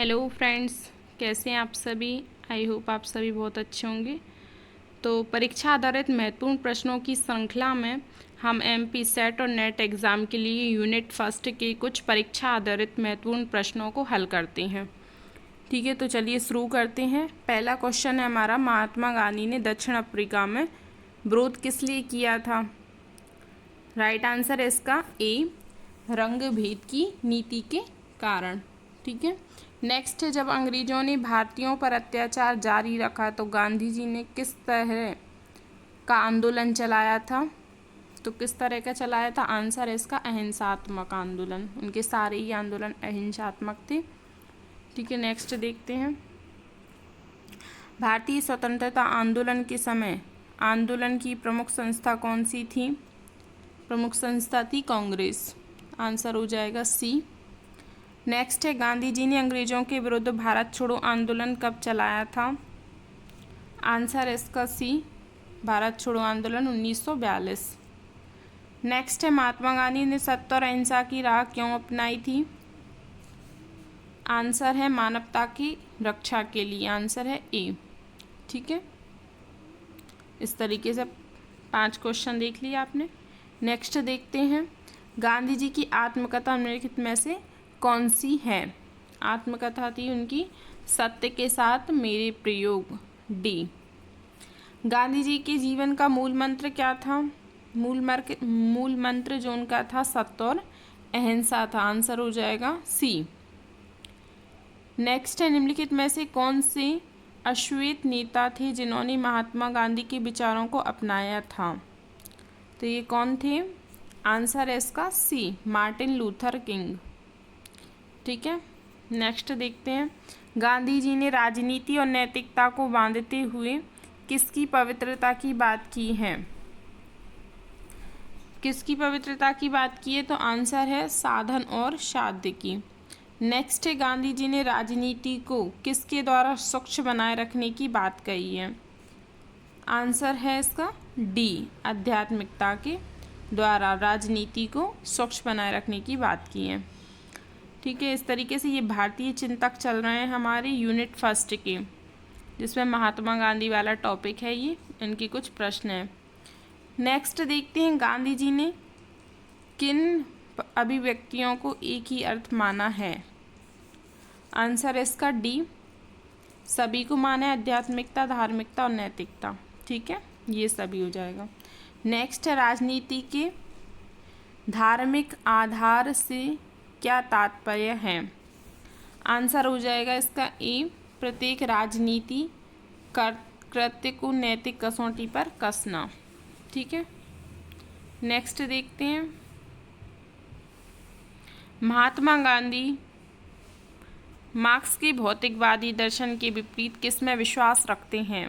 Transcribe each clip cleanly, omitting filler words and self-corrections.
Hello friends, कैसे हैं आप सभी। आई होप आप सभी बहुत अच्छे होंगे। तो परीक्षा आधारित महत्वपूर्ण प्रश्नों की श्रृंखला में हम एमपी सेट और नेट एग्ज़ाम के लिए यूनिट फर्स्ट के कुछ परीक्षा आधारित महत्वपूर्ण प्रश्नों को हल करते हैं। ठीक है, तो चलिए शुरू करते हैं। पहला क्वेश्चन है हमारा, महात्मा गांधी ने दक्षिण अफ्रीका में विरोध किस लिए किया था। राइट आंसर है इसका ए, रंग भेद की नीति के कारण। ठीक है, नेक्स्ट है, जब अंग्रेजों ने भारतीयों पर अत्याचार जारी रखा तो गांधी जी ने किस तरह का आंदोलन चलाया था। तो किस तरह का चलाया था, आंसर है इसका अहिंसात्मक आंदोलन। उनके सारे ही आंदोलन अहिंसात्मक थे। ठीक है, नेक्स्ट देखते हैं, भारतीय स्वतंत्रता आंदोलन के समय आंदोलन की प्रमुख संस्था कौन सी थी। प्रमुख संस्था थी कांग्रेस। आंसर हो जाएगा सी। नेक्स्ट है, गांधी जी ने अंग्रेजों के विरुद्ध भारत छोड़ो आंदोलन कब चलाया था। आंसर है इसका सी, भारत छोड़ो आंदोलन 1942। नेक्स्ट है, महात्मा गांधी ने सत्य और अहिंसा की राह क्यों अपनाई थी। आंसर है मानवता की रक्षा के लिए। आंसर है ए। ठीक है, इस तरीके से 5 क्वेश्चन देख लिए आपने। नेक्स्ट देखते हैं, गांधी जी की आत्मकथा निम्नलिखित में से कौन सी है। आत्मकथा थी उनकी सत्य के साथ मेरे प्रयोग, डी। गांधी जी के जीवन का मूल मंत्र क्या था। मूल मंत्र जो उनका था सत्य और अहिंसा था। आंसर हो जाएगा सी। नेक्स्ट है, निम्नलिखित में से कौन से अश्वेत नेता थे जिन्होंने महात्मा गांधी के विचारों को अपनाया था। तो ये कौन थे, आंसर है इसका सी, मार्टिन लूथर किंग। ठीक है, नेक्स्ट देखते हैं, गांधी जी ने राजनीति और नैतिकता को बांधते हुए किसकी पवित्रता की बात की है। किसकी पवित्रता की बात की है, तो आंसर है साधन और साध्य की। नेक्स्ट है, गांधी जी ने राजनीति को किसके द्वारा स्वच्छ बनाए रखने की बात कही है। आंसर है इसका डी, आध्यात्मिकता के द्वारा राजनीति को स्वच्छ बनाए रखने की बात की है। ठीक है, इस तरीके से ये भारतीय चिंतक चल रहे हैं हमारे यूनिट फर्स्ट के, जिसमें महात्मा गांधी वाला टॉपिक है। ये इनके कुछ प्रश्न हैं। नेक्स्ट देखते हैं, गांधी जी ने किन अभिव्यक्तियों को एक ही अर्थ माना है। आंसर है इसका डी, सभी को माना है, आध्यात्मिकता, धार्मिकता और नैतिकता। ठीक है, ये सभी हो जाएगा। नेक्स्ट है, राजनीति के धार्मिक आधार से क्या तात्पर्य है। आंसर हो जाएगा इसका ए, प्रत्येक राजनीति कृत्य को नैतिक कसौटी पर कसना। ठीक है, नेक्स्ट देखते हैं, महात्मा गांधी मार्क्स के भौतिकवादी दर्शन के विपरीत किस में विश्वास रखते हैं।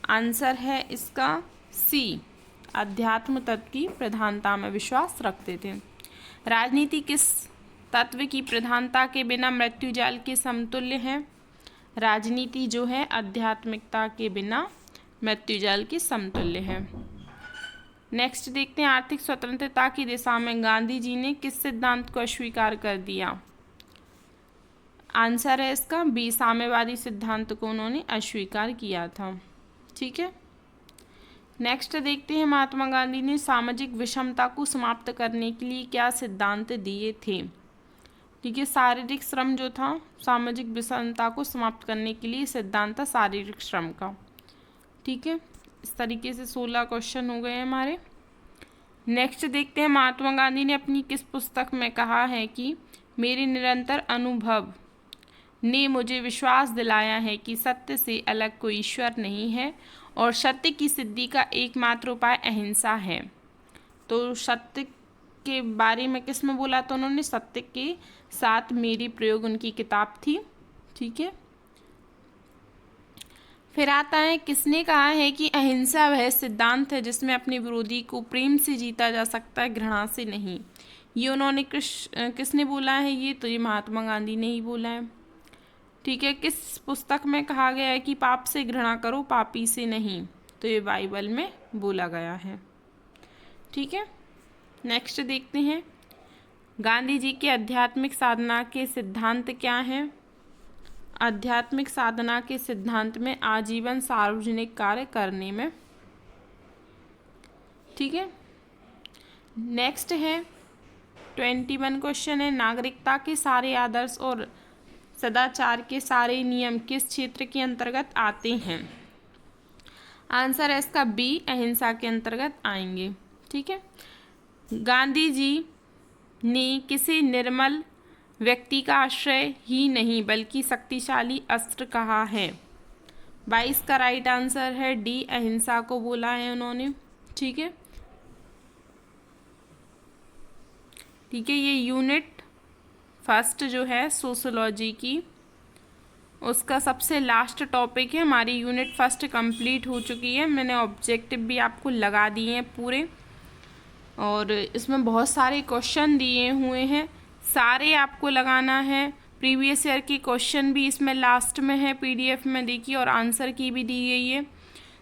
आंसर है इसका सी, अध्यात्म तत्व की प्रधानता में विश्वास रखते थे। राजनीति किस तत्व की प्रधानता के बिना मृत्यु जाल के समतुल्य है। राजनीति जो है आध्यात्मिकता के बिना मृत्यु जाल के समतुल्य है। नेक्स्ट देखते हैं, आर्थिक स्वतंत्रता की दिशा में गांधी जी ने किस सिद्धांत को अस्वीकार कर दिया। आंसर है इसका बी, साम्यवादी सिद्धांत को उन्होंने अस्वीकार किया था। ठीक है, नेक्स्ट देखते हैं, महात्मा गांधी ने सामाजिक विषमता को समाप्त करने के लिए क्या सिद्धांत दिए थे। ठीक है, शारीरिक श्रम जो था, सामाजिक विषमता को समाप्त करने के लिए सिद्धांत था शारीरिक श्रम का। ठीक है, इस तरीके से 16 क्वेश्चन हो गए हमारे। नेक्स्ट देखते हैं, महात्मा गांधी ने अपनी किस पुस्तक में कहा है कि मेरे निरंतर अनुभव ने मुझे विश्वास दिलाया है कि सत्य से अलग कोई ईश्वर नहीं है और सत्य की सिद्धि का एकमात्र उपाय अहिंसा है। तो सत्य के बारे में किस में बोला, तो उन्होंने सत्य के साथ मेरी प्रयोग उनकी किताब थी। ठीक है, फिर आता है, किसने कहा है कि अहिंसा वह सिद्धांत है जिसमें अपने विरोधी को प्रेम से जीता जा सकता है, घृणा से नहीं। ये उन्होंने किसने बोला है, ये तो ये महात्मा गांधी ने ही बोला है। ठीक है, किस पुस्तक में कहा गया है कि पाप से घृणा करो, पापी से नहीं। तो ये बाइबल में बोला गया है। ठीक है, नेक्स्ट देखते हैं, गांधी जी के आध्यात्मिक साधना के सिद्धांत क्या हैं? आध्यात्मिक साधना के सिद्धांत में आजीवन सार्वजनिक कार्य करने में। ठीक है, नेक्स्ट है 21 क्वेश्चन है, नागरिकता के सारे आदर्श और सदाचार के सारे नियम किस क्षेत्र के अंतर्गत आते हैं? आंसर है इसका बी, अहिंसा के अंतर्गत आएंगे। ठीक है, गांधी जी ने किसी निर्मल व्यक्ति का आश्रय ही नहीं बल्कि शक्तिशाली अस्त्र कहा है? 22 का राइट आंसर है डी, अहिंसा को बोला है उन्होंने। ठीक है, ये यूनिट फर्स्ट जो है सोशोलॉजी की, उसका सबसे लास्ट टॉपिक है। हमारी यूनिट फर्स्ट कंप्लीट हो चुकी है। मैंने ऑब्जेक्टिव भी आपको लगा दिए हैं पूरे, और इसमें बहुत सारे क्वेश्चन दिए हुए हैं, सारे आपको लगाना है। प्रीवियस ईयर के क्वेश्चन भी इसमें लास्ट में है, पीडीएफ में देखिए, और आंसर की भी दी गई है।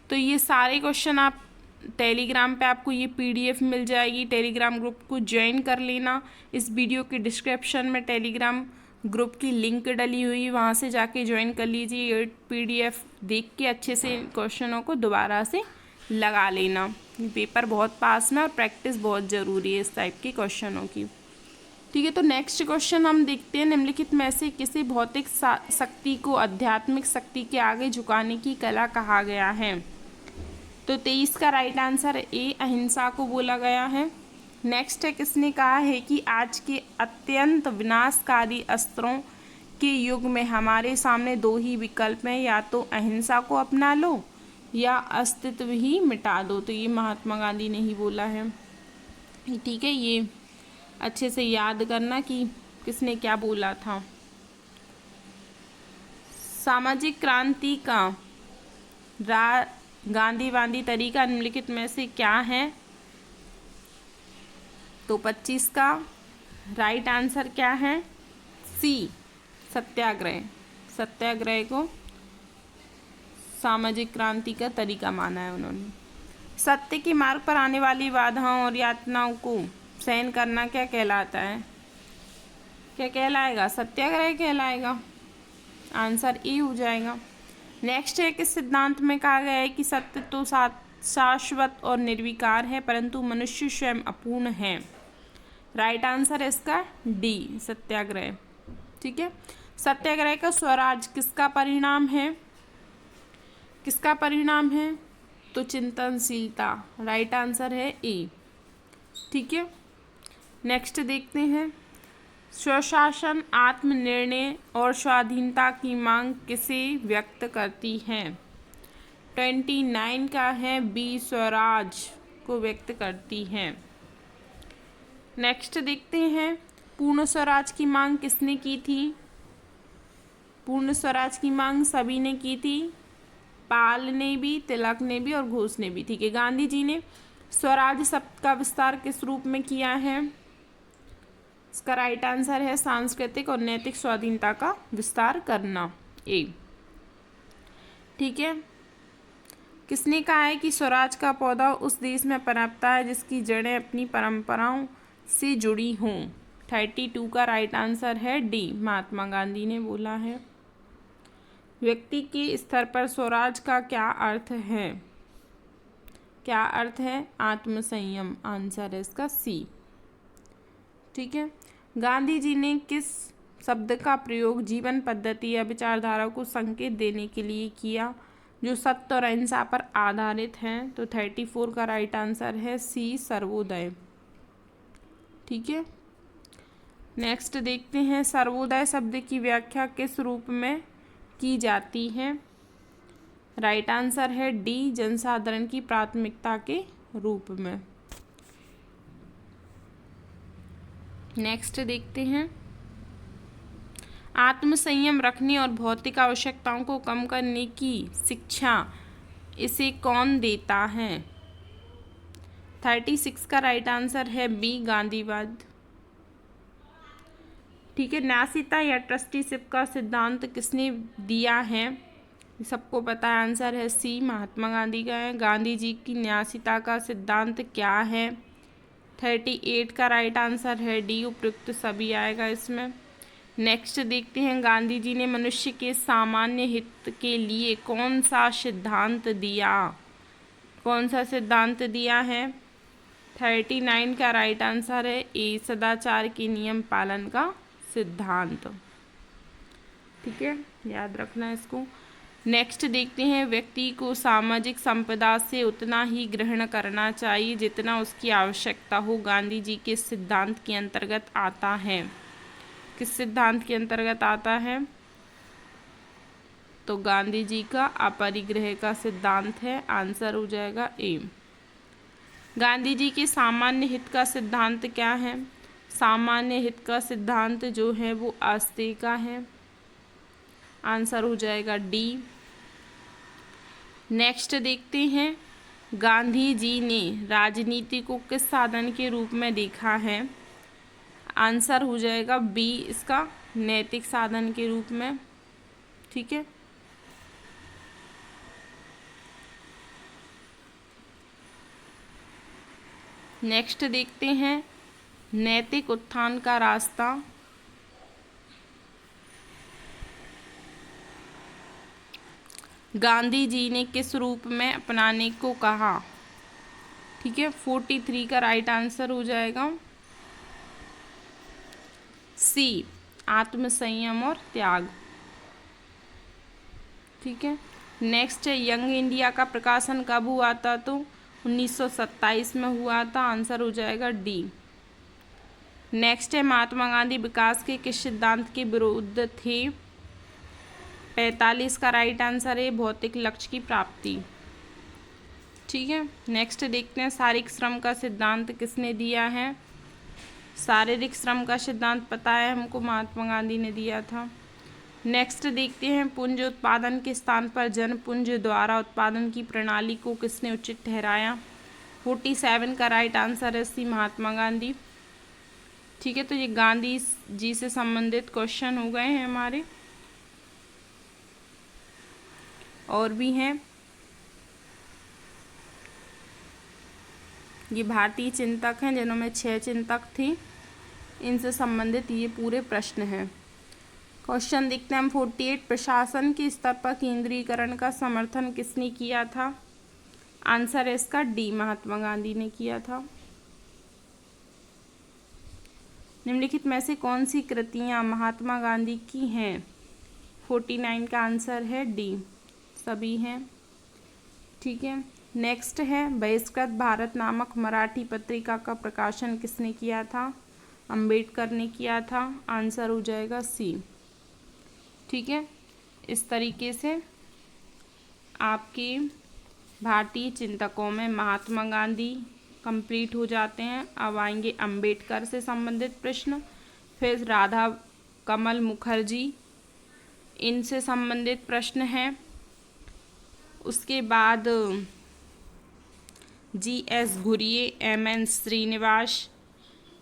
तो ये सारे क्वेश्चन आप टेलीग्राम पे आपको ये पीडीएफ मिल जाएगी। टेलीग्राम ग्रुप को ज्वाइन कर लेना। इस वीडियो के डिस्क्रिप्शन में टेलीग्राम ग्रुप की लिंक डली हुई, वहाँ से जाके ज्वाइन कर लीजिए। ये पीडीएफ देख के अच्छे से क्वेश्चनों को दोबारा से लगा लेना। पेपर बहुत पास में और प्रैक्टिस बहुत ज़रूरी है इस टाइप के क्वेश्चनों की। ठीक है, तो नेक्स्ट क्वेश्चन हम देखते हैं, निम्नलिखित में से किसी भौतिक शक्ति को आध्यात्मिक शक्ति के आगे झुकाने की कला कहा गया है? तो 23 का राइट आंसर ए, अहिंसा को बोला गया है। नेक्स्ट है, किसने कहा है कि आज के अत्यंत विनाशकारी अस्त्रों के युग में हमारे सामने दो ही विकल्प हैं, या तो अहिंसा को अपना लो या अस्तित्व ही मिटा दो? तो ये महात्मा गांधी ने ही बोला है। ठीक है, ये अच्छे से याद करना कि किसने क्या बोला था। सामाजिक क्रांति का गांधीवादी तरीका निम्नलिखित में से क्या है? तो 25 का राइट आंसर क्या है? सी, सत्याग्रह। सत्याग्रह को सामाजिक क्रांति का तरीका माना है उन्होंने। सत्य के मार्ग पर आने वाली बाधाओं और यातनाओं को सहन करना क्या कहलाता है? क्या कहलाएगा? सत्याग्रह कहलाएगा। आंसर ए हो जाएगा। नेक्स्ट है, किस सिद्धांत में कहा गया है कि सत्य तो शाश्वत और निर्विकार है परंतु मनुष्य स्वयं अपूर्ण है? राइट आंसर है इसका डी, सत्याग्रह। ठीक है, सत्याग्रह का स्वराज किसका परिणाम है? किसका परिणाम है? तो चिंतनशीलता। राइट आंसर है ए। ठीक है, नेक्स्ट देखते हैं, स्वशासन, आत्मनिर्णय और स्वाधीनता की मांग किसे व्यक्त करती है? 29 का है बी, स्वराज को व्यक्त करती है। नेक्स्ट देखते हैं, पूर्ण स्वराज की मांग किसने की थी? पूर्ण स्वराज की मांग सभी ने की थी, पाल ने भी, तिलक ने भी और घोष ने भी। ठीक है, गांधी जी ने स्वराज शब्द का विस्तार किस रूप में किया है? इसका राइट आंसर है सांस्कृतिक और नैतिक स्वाधीनता का विस्तार करना, ए। ठीक है, किसने कहा है कि स्वराज का पौधा उस देश में पनपता है जिसकी जड़ें अपनी परंपराओं से जुड़ी हों? 32 का राइट आंसर है डी, महात्मा गांधी ने बोला है। व्यक्ति के स्तर पर स्वराज का क्या अर्थ है? क्या अर्थ है? आत्मसंयम। आंसर है इसका सी। ठीक है, गांधी जी ने किस शब्द का प्रयोग जीवन पद्धति या विचारधारा को संकेत देने के लिए किया जो सत्य और अहिंसा पर आधारित हैं? तो 34 का राइट आंसर है सी, सर्वोदय। ठीक है, नेक्स्ट देखते हैं, सर्वोदय शब्द की व्याख्या किस रूप में की जाती है? राइट आंसर है डी, जनसाधारण की प्राथमिकता के रूप में। नेक्स्ट देखते हैं, आत्मसंयम रखने और भौतिक आवश्यकताओं को कम करने की शिक्षा इसे कौन देता है? 36 का राइट आंसर है बी, गांधीवाद। ठीक है, न्यासीता या ट्रस्टीशिप का सिद्धांत किसने दिया है? सबको पता है, आंसर है सी, महात्मा गांधी का है। गांधी जी की न्यासीता का सिद्धांत क्या है? 38 का राइट आंसर है डी, उपयुक्त सभी आएगा इसमें। नेक्स्ट देखते हैं, गांधी जी ने मनुष्य के सामान्य हित के लिए कौन सा सिद्धांत दिया? कौन सा सिद्धांत दिया है? 39 का राइट आंसर है ए, सदाचार के नियम पालन का सिद्धांत। ठीक है, याद रखना इसको। नेक्स्ट देखते हैं, व्यक्ति को सामाजिक संपदा से उतना ही ग्रहण करना चाहिए जितना उसकी आवश्यकता हो, गांधी जी के सिद्धांत के अंतर्गत आता है। किस सिद्धांत के अंतर्गत आता है? तो गांधी जी का अपरिग्रह का सिद्धांत है, आंसर हो जाएगा ए। गांधी जी के सामान्य हित का सिद्धांत क्या है? सामान्य हित का सिद्धांत जो है वो आस्ते का है, आंसर हो जाएगा डी। नेक्स्ट देखते हैं, गांधी जी ने राजनीति को किस साधन के रूप में देखा है? आंसर हो जाएगा बी इसका, नैतिक साधन के रूप में। ठीक है, नेक्स्ट देखते हैं, नैतिक उत्थान का रास्ता। गांधी जी ने किस रूप में अपनाने को कहा? ठीक है, 43 का राइट आंसर हो जाएगा सी, आत्मसंयम और त्याग। ठीक है, नेक्स्ट है, यंग इंडिया का प्रकाशन कब हुआ था? तो 1927 में हुआ था, आंसर हो जाएगा डी। नेक्स्ट है, महात्मा गांधी विकास के किस सिद्धांत के विरुद्ध थे? 45 का राइट आंसर है भौतिक लक्ष्य की प्राप्ति। ठीक है, नेक्स्ट देखते हैं, शारीरिक श्रम का सिद्धांत किसने दिया है? शारीरिक श्रम का सिद्धांत पता है हमको, महात्मा गांधी ने दिया था। नेक्स्ट देखते हैं, पुंज उत्पादन के स्थान पर जन पुंज द्वारा उत्पादन की प्रणाली को किसने उचित ठहराया? 47 का राइट आंसर है सी, महात्मा गांधी। ठीक है, तो ये गांधी जी से संबंधित क्वेश्चन हो गए हैं हमारे, और भी हैं। ये भारतीय चिंतक हैं जिन्होंने 6 चिंतक थे, इनसे संबंधित ये पूरे प्रश्न हैं। क्वेश्चन देखते हैं हम 48, प्रशासन के स्तर पर केंद्रीकरण का समर्थन किसने किया था? आंसर है इसका डी, महात्मा गांधी ने किया था। निम्नलिखित में से कौन सी कृतियां महात्मा गांधी की हैं? 49 का आंसर है डी, सभी हैं। ठीक है, नेक्स्ट है, बहिष्कृत भारत नामक मराठी पत्रिका का प्रकाशन किसने किया था? अंबेडकर ने किया था, आंसर हो जाएगा सी। ठीक है, इस तरीके से आपके भारतीय चिंतकों में महात्मा गांधी कंप्लीट हो जाते हैं। अब आएंगे अंबेडकर से संबंधित प्रश्न, फिर राधा कमल मुखर्जी, इनसे संबंधित प्रश्न हैं। उसके बाद GS घुरिये, MN श्रीनिवास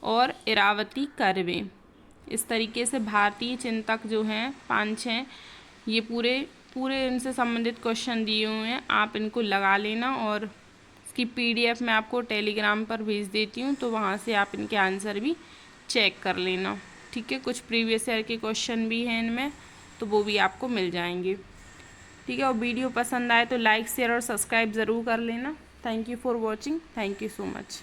और इरावती कर्वे। इस तरीके से भारतीय चिंतक जो हैं 5-6, ये पूरे इनसे संबंधित क्वेश्चन दिए हुए हैं। आप इनको लगा लेना और इसकी PDF मैं आपको टेलीग्राम पर भेज देती हूँ, तो वहाँ से आप इनके आंसर भी चेक कर लेना। ठीक है, कुछ प्रीवियस ईयर के क्वेश्चन भी हैं इनमें, तो वो भी आपको मिल जाएंगे। ठीक है, और वीडियो पसंद आए तो लाइक शेयर और सब्सक्राइब ज़रूर कर लेना। Thank you for watching, thank you so much.